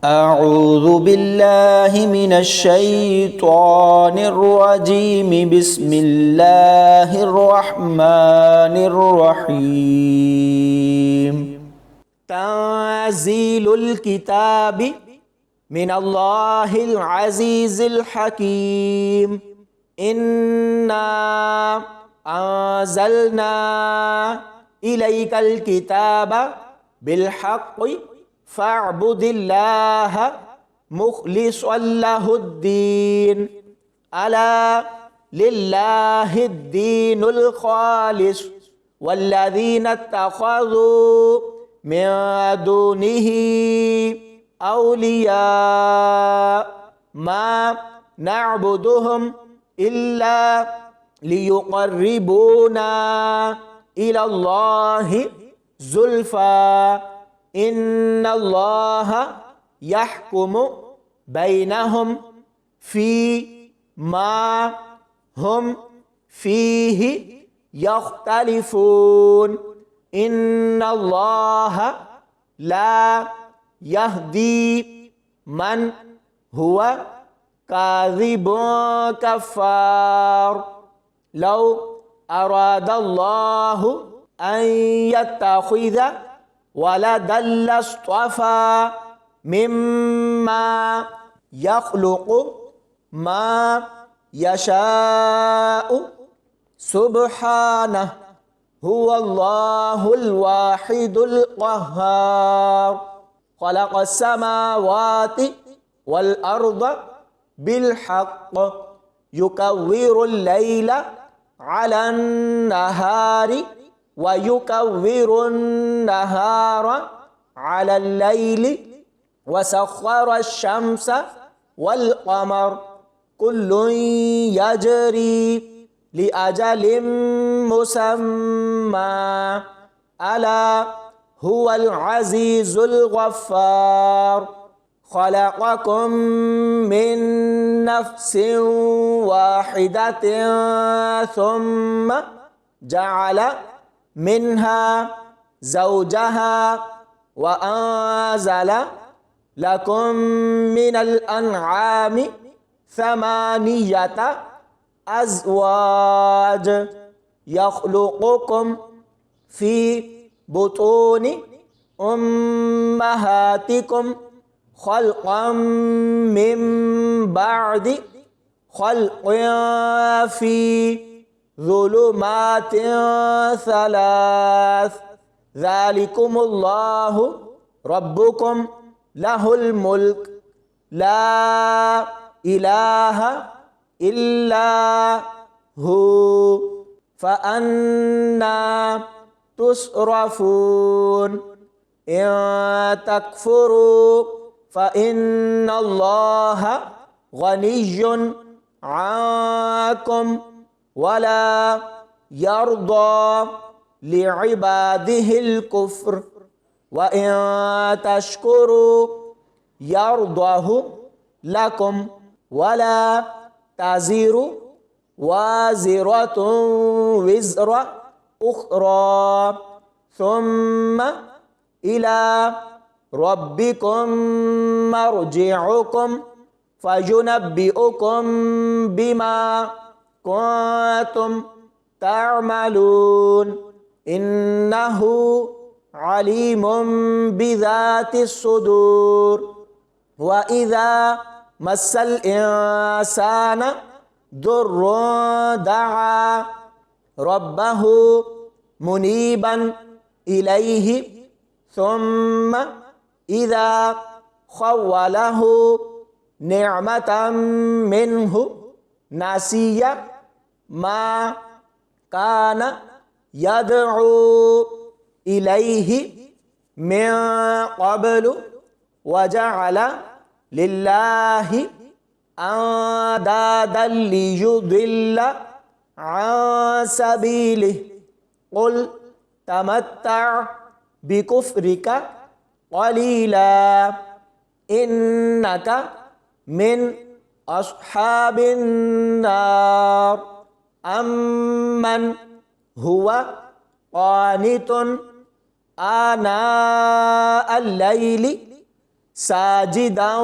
أعوذ بالله من الشيطان الرجيم بسم الله الرحمن الرحيم تنزيل الكتاب من الله العزيز الحكيم إنا أنزلنا إليك الكتاب بالحق فاعبد الله مخلصا له الدين ألا لله الدين الخالص والذين اتخذوا من دونه أولياء ما نعبدهم إلا ليقربونا إلى الله زلفى إن الله يحكم بينهم فيما هم فيه يختلفون إن الله لا يهدي من هو كاذب كفار لو أراد الله أن يتخذ ولدا لاصطفى مما يخلق ما يشاء سبحانه هو الله الواحد القهار خلق السماوات والأرض بالحق يكور الليل على النهار ويكور النهار على الليل وسخر الشمس والقمر كل يجري لأجل مسمى ألا هو العزيز الغفار خلقكم من نفس واحدة ثم جعل منها زوجها وأنزل لكم من الأنعام ثمانية أزواج يخلقكم في بطون أمهاتكم خلقا من بعد خلق في ظلمات ثلاث ذلكم الله ربكم له الملك لا إله إلا هو فأنى تصرفون إن تكفروا فإن الله غني عنكم ولا يرضى لعباده الكفر وإن تشكروا يرضه لكم ولا تزر وازرة وزر أخرى ثم إلى ربكم مرجعكم فينبئكم بما كنتم تعملون إنه عليم بذات الصدور وإذا مس الإنسان ضر دعا ربه منيبا إليه ثم إذا خوله نعمة منه نسي ما كان يدعو إليه من قبل وجعل لله أندادا ليضل عن سبيله قل تمتع بكفرك قليلا إنك من أصحاب النار أمن هو قانت آناء الليل ساجدا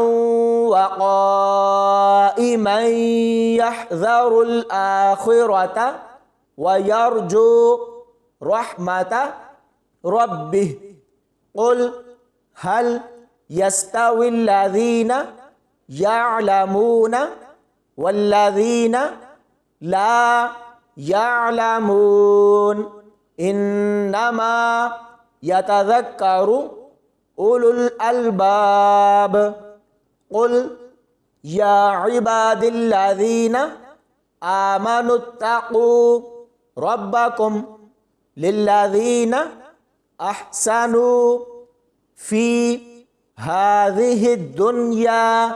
وقائما يحذر الآخرة ويرجو رحمة ربه قل هل يستوي الذين يعلمون والذين لا يعلمون إنما يتذكر أولو الألباب قل يا عباد الذين آمنوا اتقوا ربكم للذين أحسنوا في هذه الدنيا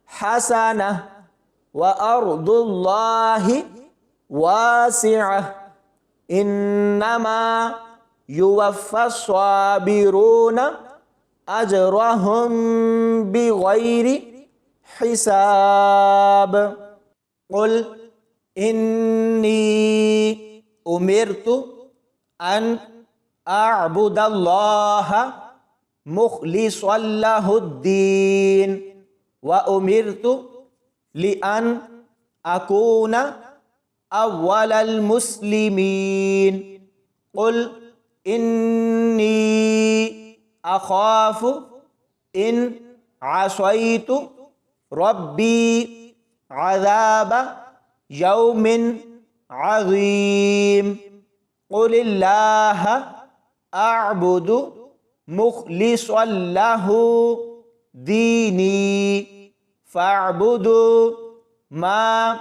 حسنة وأرض الله واسعة إنما يوفى الصابرون أجرهم بغير حساب قل إني أمرت أن أعبد الله مخلصا له الدين وأمرت لأن أكون أول المسلمين قل إني أخاف إن عصيت ربي عذاب يوم عظيم قل الله أعبد مخلصا له ديني فاعبدوا ما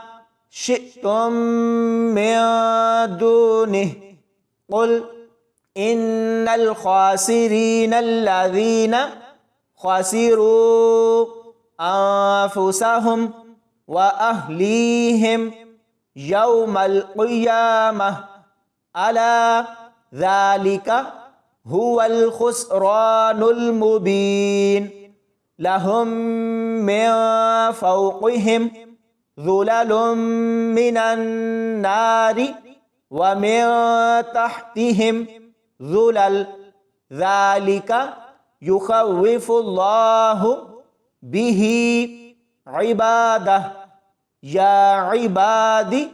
شئتم من دونه قل إن الخاسرين الذين خسروا أنفسهم وأهليهم يوم القيامة ألا ذلك هو الخسران المبين لهم من فوقهم ظلل من النار ومن تحتهم ظلل ذلك يخوف الله به عباده يا عبادي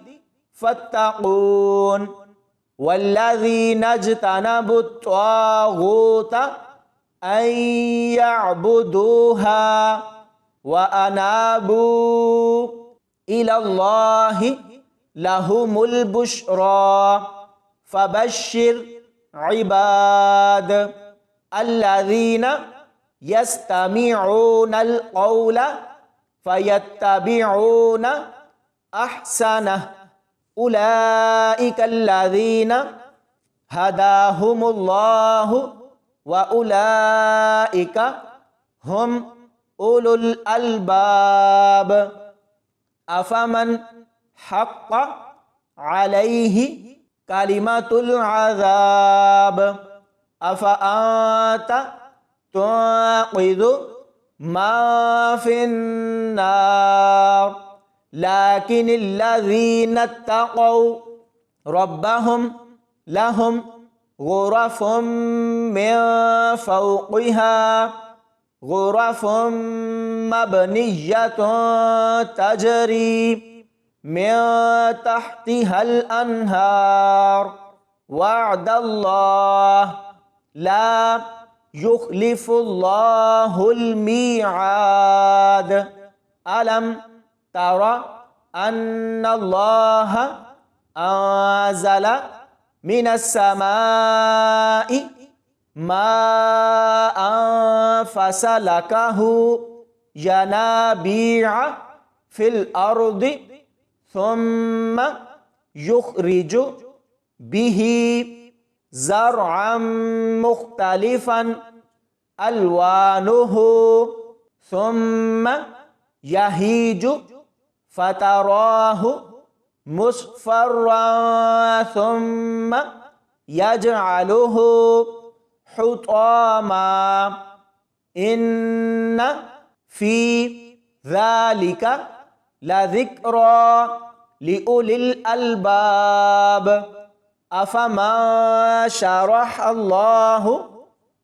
فاتقون والذين اجتنبوا الطاغوت أن يعبدوها وأنابوا إلى الله لهم البشرى فبشر عباد الذين يستمعون القول فيتبعون أحسنه أولئك الذين هداهم الله وأولئك هم أولو الألباب أفمن حق عليه كلمة العذاب أفأنت تنقذ ما في النار لكن الذين اتقوا ربهم لهم غرف من فوقها غرف مبنية تجري من تحتها الأنهار وعد الله لا يخلف الله الميعاد ألم تر أن الله أنزل من السماء ماء فسلكه ينابيع في الأرض ثم يخرج به زرعا مختلفا ألوانه ثم يهيج فتراه مصفرا ثم يجعله حطاما إن في ذلك لذكرى لأولي الألباب أفمن شرح الله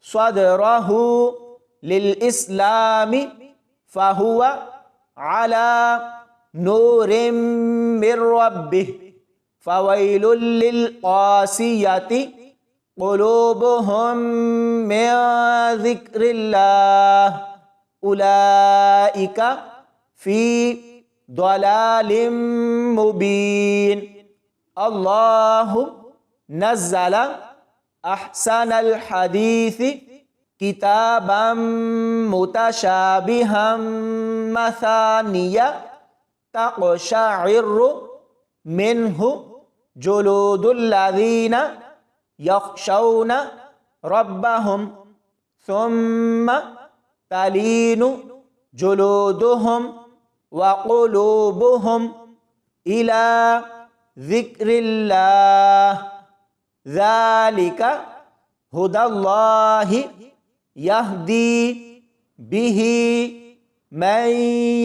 صدره للإسلام فهو على نور من ربه فويل للقاسية قلوبهم من ذكر الله أولئك في ضلال مبين. الله نزل أحسن الحديث كتابا متشابها مثانية تقشعر منه جلود الذين يخشون ربهم ثم تلين جلودهم وقلوبهم إلى ذكر الله ذلك هدى الله يهدي به من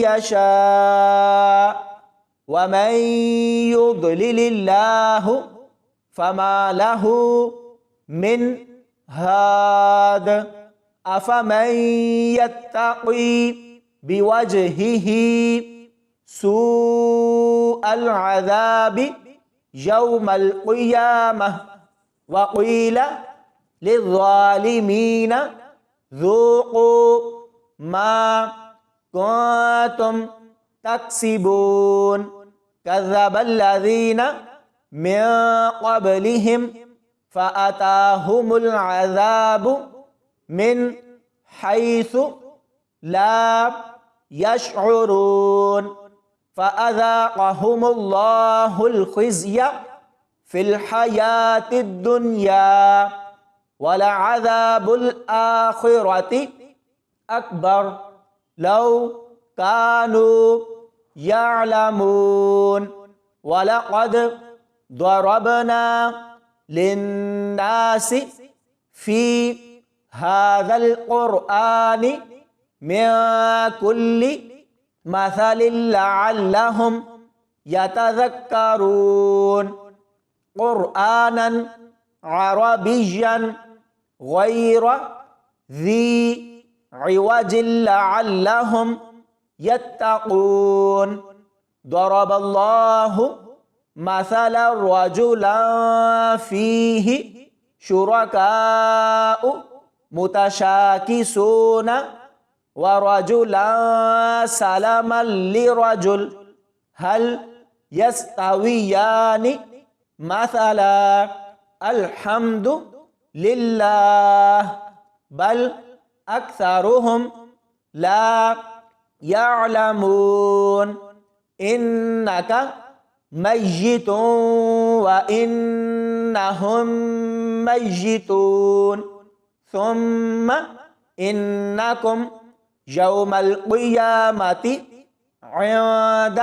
يشاء ومن يضلل الله فما له من هاد أفمن يتقي بوجهه سوء العذاب يوم القيامة وقيل للظالمين ذوقوا ما كنتم تكسبون كذب الذين من قبلهم فأتاهم العذاب من حيث لا يشعرون فأذاقهم الله الخزي في الحياة الدنيا ولعذاب الآخرة أكبر لو كانوا يعلمون ولقد ضربنا للناس في هذا القرآن من كل مثل لعلهم يتذكرون قرآنا عربيا غير ذي عوج لعلهم يتقون ضرب الله مثلا رجلا فيه شركاء متشاكسون ورجلا سلما لرجل هل يستويان مثلا الحمد لله بل أكثرهم لا يعلمون إنك ميت وإنهم ميتون ثم إنكم يوم القيامة عند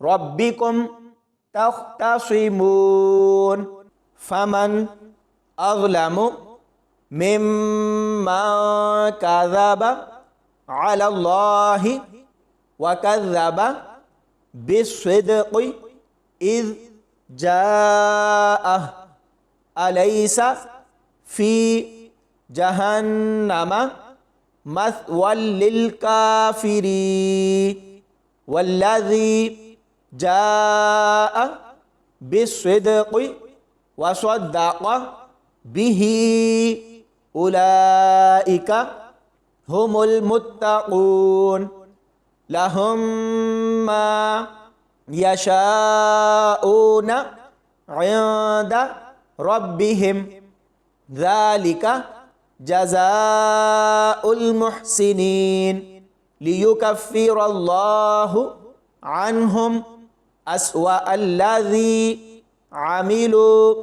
ربكم تختصمون فمن أظلم ممن كذب على الله وكذب بالصدق إذ جاءه أليس في جهنم مثوى للكافرين والذي جاء بالصدق وصدق به أولئك هم المتقون لهم ما يشاءون عند ربهم ذلك جزاء المحسنين ليكفر الله عنهم أسوأ الذي عملوا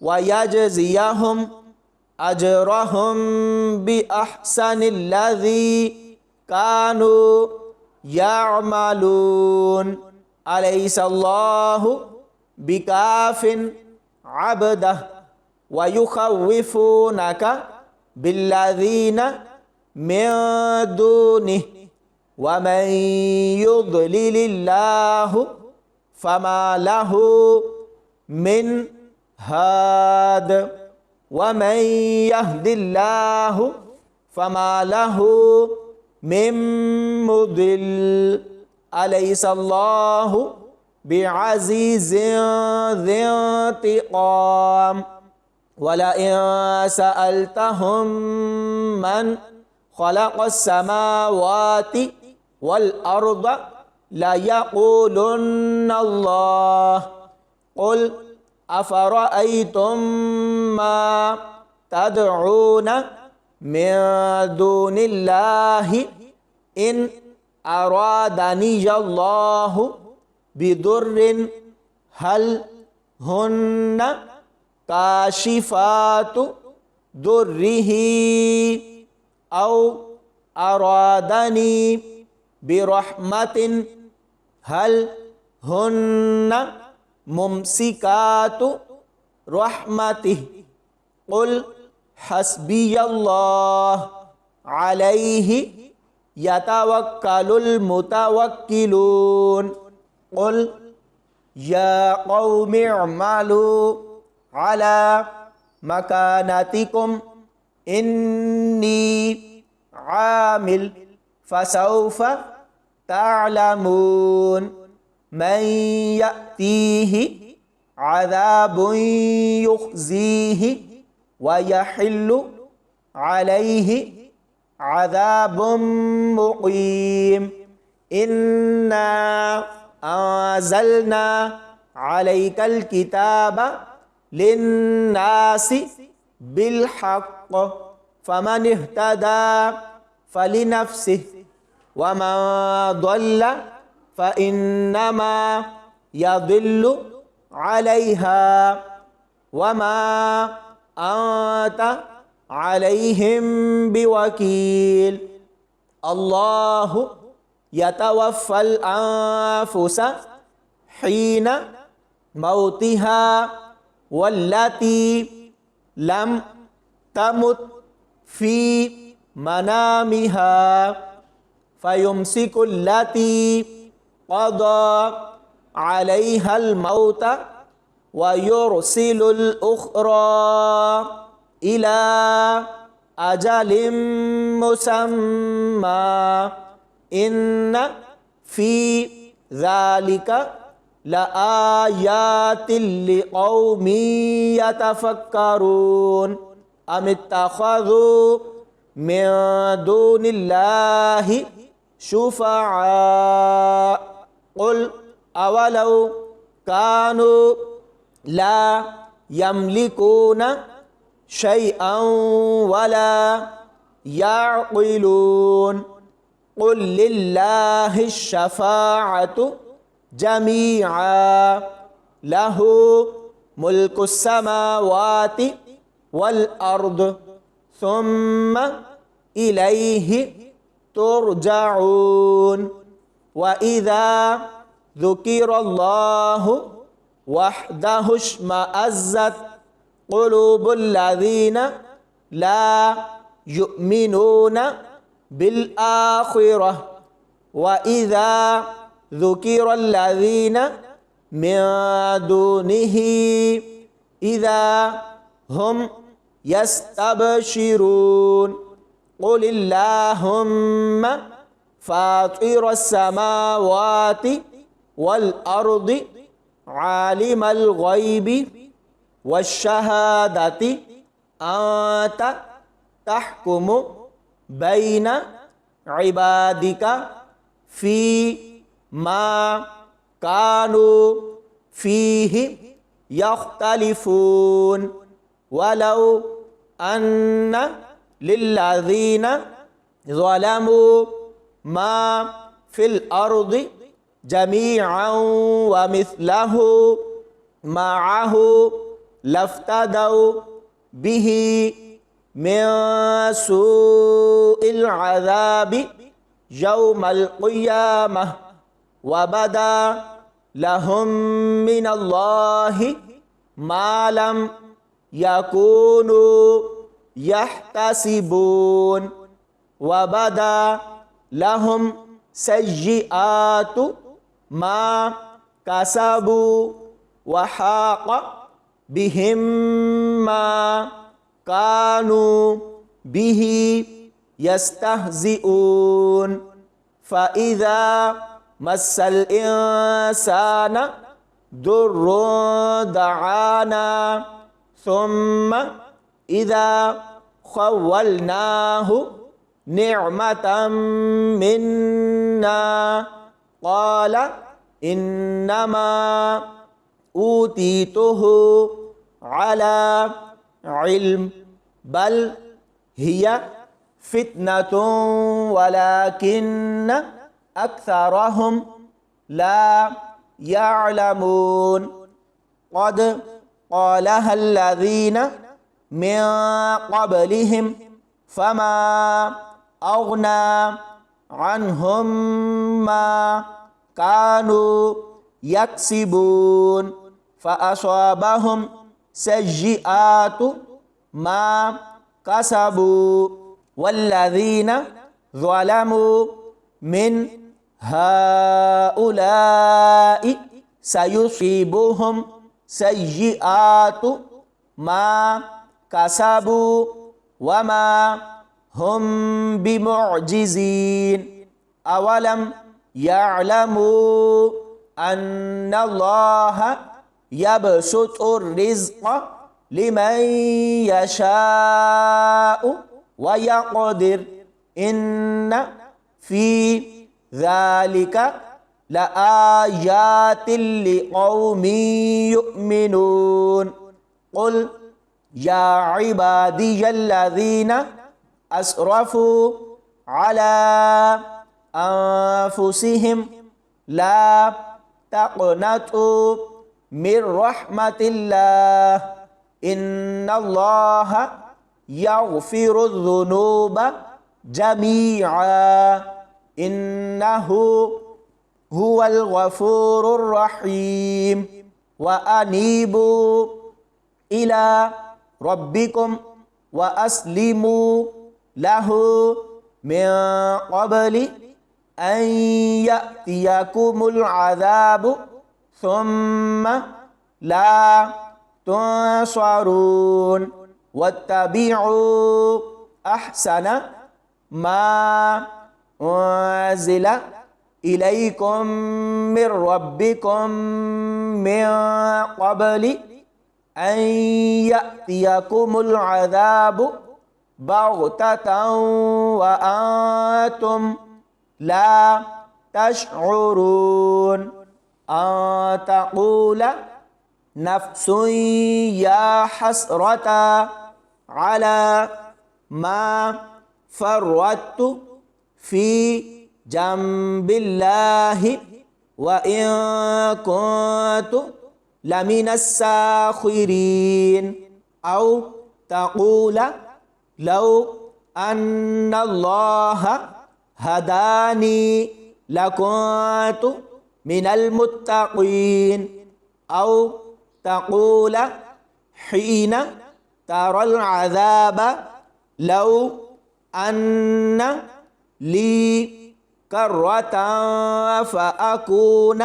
ويجزيهم أجرهم بأحسن الذي كانوا يعملون أليس الله بكاف عبده ويخوفونك بالذين من دونه ومن يضلل الله فما له من هاد ومن يهد الله فما له من مضل أليس الله بعزيز ذي انتقام ولئن سألتهم من خلق السماوات والأرض ليقولن الله قل أفرأيتم ما تدعون من دون الله إن أرادني الله بضر هل هن كاشفات ضره أو أرادني برحمة هل هن ممسكات رحمته قل حسبي الله عليه يتوكل المتوكلون قل يا قوم اعملوا على مكانتكم إني عامل فسوف تعلمون من يأتيه عذاب يخزيه ويحل عليه عذاب مقيم إنا أنزلنا عليك الكتاب للناس بالحق فمن اهتدى فلنفسه ومن ضل فإنما يضل عليها وما أنت عليهم بوكيل الله يتوفى الأنفس حين موتها والتي لم تمت في منامها فيمسك التي قضى عليها الموت ويرسل الأخرى إلى أجل مسمى إن في ذلك لآيات لقوم يتفكرون أم اتخذوا من دون الله شفعاء قل أولو كانوا لا يملكون شيئا ولا يعقلون قل لله الشفاعة جميعا له ملك السماوات والأرض ثم إليه ترجعون وإذا ذكر الله وحده اشمأزت قلوب الذين لا يؤمنون بالآخرة وإذا ذكر الذين من دونه إذا هم يستبشرون قل اللهم فاطر السماوات والأرض عالم الغيب والشهادة أنت تحكم بين عبادك فيما كانوا فيه يختلفون ولو أن للذين ظلموا ما في الأرض جميعا ومثله معه لافتدوا به من سوء العذاب يوم القيامة وبدا لهم من الله ما لم يكونوا يحتسبون وبدا لهم سيئات ما كسبوا وحاق بهم ما كانوا به يستهزئون فإذا مس الإنسان ضر دعانا ثم إذا خولناه نعمة منا قال إنما أوتيته على علم بل هي فتنة ولكن أكثرهم لا يعلمون قد قالها الذين من قبلهم فما أغنى عنهم ما كانوا يكسبون فأصابهم سيئات ما كسبوا والذين ظلموا من هؤلاء سيصيبهم سيئات ما كسبوا وما هم بمعجزين أولم يعلموا أن الله يبسط الرزق لمن يشاء ويقدر إن في ذلك لآيات لقوم يؤمنون قل يا عبادي الذين أسرفوا على أنفسهم لا تقنطوا من رحمة الله إن الله يغفر الذنوب جميعا إنه هو الغفور الرحيم وأنيبوا إلى ربكم وأسلموا له من قبل أن يأتيكم العذاب ثم لا تنصرون واتبعوا أحسن ما أنزل إليكم من ربكم من قبل أن يأتيكم العذاب بغتة وأنتم لا تشعرون أن تقول نفس يا حسرة على ما فرطت في جنب الله وإن كنت لمن الساخرين أو تقول لو أن الله هداني لكنت من المتقين أو تقول حين ترى العذاب لو أن لي كرة فأكون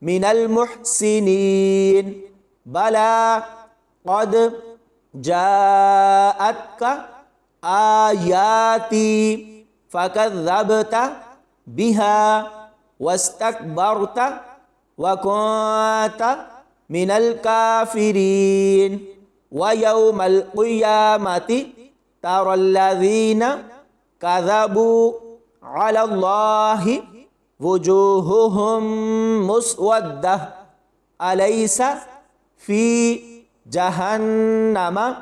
من المحسنين بلى قد جاءتك آياتي فكذبت بها واستكبرت وكنت من الكافرين ويوم القيامة ترى الذين كذبوا على الله وجوههم مسودة أليس في جهنم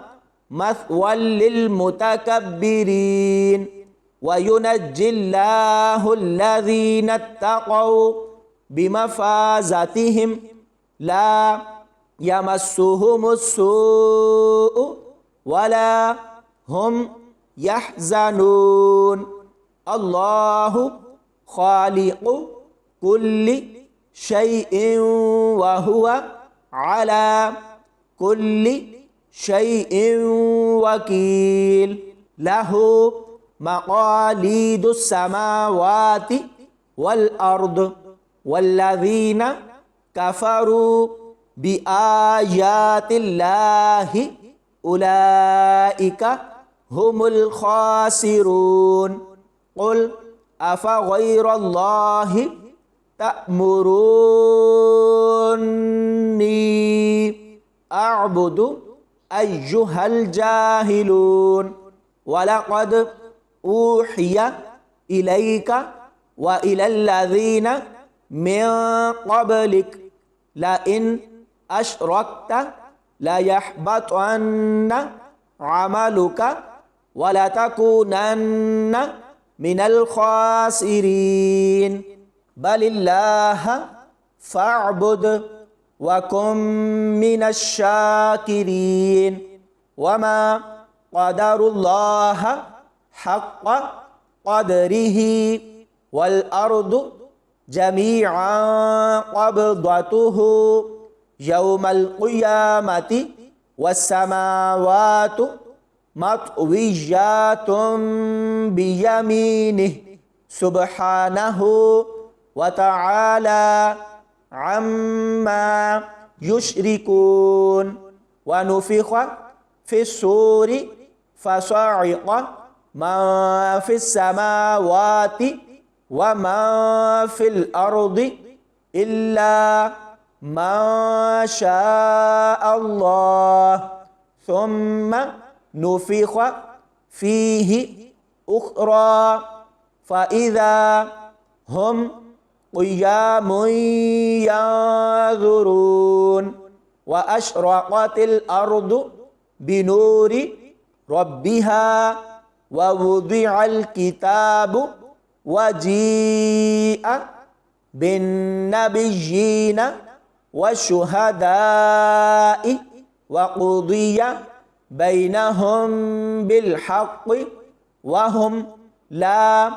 مثوى للمتكبرين وينجي الله الذين اتقوا بمفازتهم لا يمسهم السوء ولا هم يحزنون الله خالق كل شيء وهو على كل شيء وكيل له مقاليد السماوات والأرض والذين كفروا بآيات الله أولئك هم الخاسرون قل أفغير الله تأمروني أعبد أيها الجاهلون ولقد أوحي إليك وإلى الذين من قبلك لئن أشركت ليحبطن عملك ولتكونن من الخاسرين بل الله فاعبد وكن من الشاكرين وما قدر الله حق قدره والأرض جميعا قبضته يوم القيامة والسماوات مطويات بيمينه سبحانه وتعالى عما يشركون ونفخ في الصور فصعق من في السماوات ومن في الأرض إلا ما شاء الله ثم نفخ فيه أخرى فإذا هم قيام ينظرون وأشرقت الأرض بنور ربها ووضع الكتاب وجيء بالنبيين والشهداء وقضي بينهم بالحق وهم لا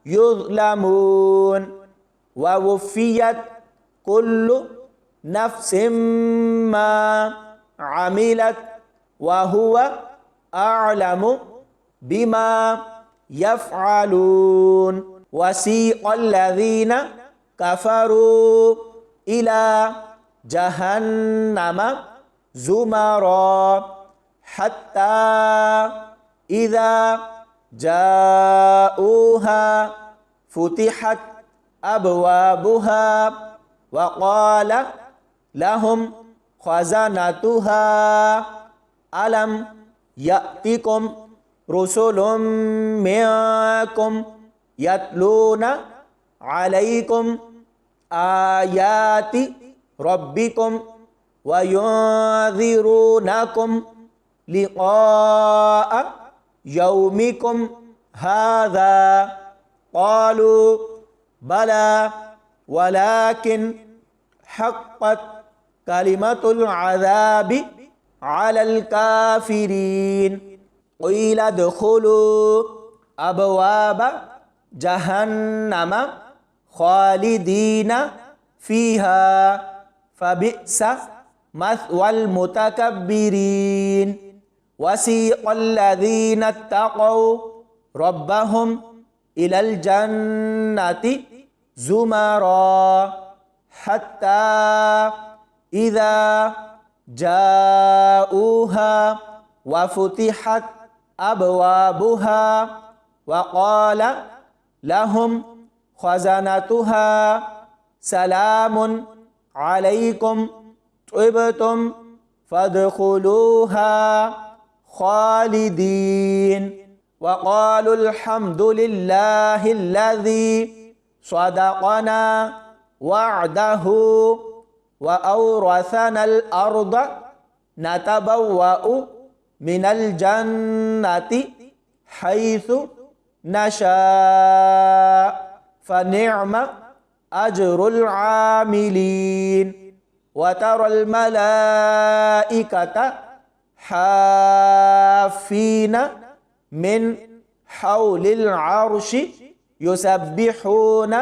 يظلمون ووفيت كل نفس ما عملت وهو أعلم بما يفعلون وسيق الذين كفروا إلى جهنم زمرا حتى إذا جاءوها فتحت أبوابها وقال لهم خزنتها ألم يأتكم رسل منكم يتلون عليكم آيات ربكم وينذرونكم لقاء يومكم هذا قالوا بلى ولكن حقت كلمة العذاب على الكافرين قيل ادخلوا أبواب جهنم خالدين فيها فبئس مثوى المتكبرين وسيق الذين اتقوا ربهم إلى الجنة زمرا حتى إذا جاءوها وفتحت أبوابها وقال لهم خزنتها سلام عليكم طبتم فادخلوها خالدين وقالوا الحمد لله الذي صدقنا وعده وأورثنا الأرض نتبوأ من الجنة حيث نشاء فنعم أجر العاملين وترى الملائكة حافين من حول العرش يسبحون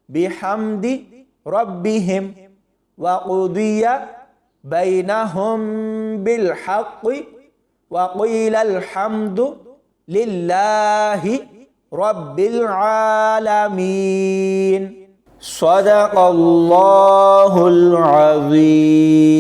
بحمد ربهم وقضي بينهم بالحق وقيل الحمد لله رب العالمين صدق الله العظيم.